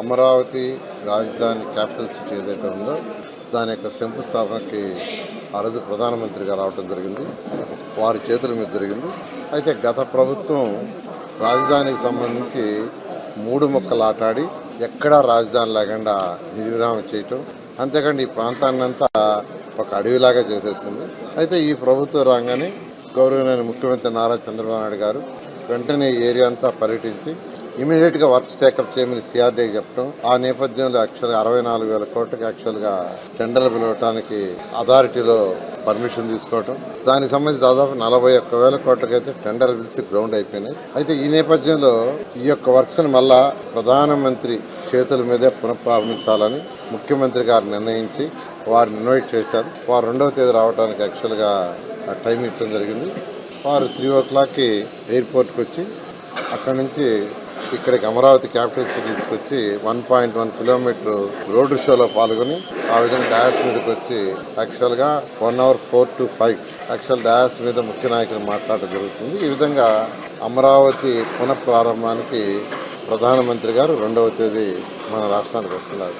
అమరావతి రాజధాని capital city ఏదైతే ఉందో దాని యొక్క శంకుస్థాపనకి ఆ రోజు ప్రధానమంత్రి గారు రావడం జరిగింది. వారి చేతుల మీద జరిగింది. అయితే గత ప్రభుత్వం రాజధానికి సంబంధించి 3 ముక్కలు ఆటాడి ఎక్కడా రాజధాని లేకుండా నిర్విరామం చేయటం, అంతేకాండి ఈ ప్రాంతాన్నంతా ఒక అడవిలాగా చేసేసింది. అయితే ఈ ప్రభుత్వం రాగానే గౌరవనీయ ముఖ్యమంత్రి నారా చంద్రబాబు నాయుడు గారు వెంటనే ఈ ఏరియా అంతా పర్యటించి ఇమీడియట్గా వర్క్స్ టేకప్ చేయమని సిఆర్డీకి చెప్పడం, ఆ నేపథ్యంలో యాక్చువల్గా 64,000 కోట్లకి యాక్చువల్గా టెండర్లు పిలవటానికి అథారిటీలో పర్మిషన్ తీసుకోవటం, దానికి సంబంధించి దాదాపు 41,000 కోట్లకైతే టెండర్లు పిలిచి గ్రౌండ్ అయిపోయినాయి. అయితే ఈ నేపథ్యంలో ఈ యొక్క వర్క్స్ని మళ్ళా ప్రధానమంత్రి చేతుల మీదే పునఃప్రారంభించాలని ముఖ్యమంత్రి గారు నిర్ణయించి వారిని ఇన్వైట్ చేశారు. వారు 2వ తేదీ రావడానికి యాక్చువల్గా టైం ఇవ్వడం జరిగింది. వారు 3 o'clockకి ఎయిర్పోర్ట్కి వచ్చి అక్కడి నుంచి ఇక్కడికి అమరావతి క్యాపిటల్ సిటీ తీసుకొచ్చి 1.1 కిలోమీటర్ రోడ్డు షోలో పాల్గొని ఆ విధంగా డయాస్ మీదకి వచ్చి యాక్చువల్గా 1 hour 4 to 5 యాక్చువల్ డయాస్ మీద ముఖ్య నాయకులు మాట్లాడడం జరుగుతుంది. ఈ విధంగా అమరావతి పునఃప్రారంభానికి ప్రధానమంత్రి గారు 2వ తేదీ మన రాష్ట్రానికి వస్తున్నారు.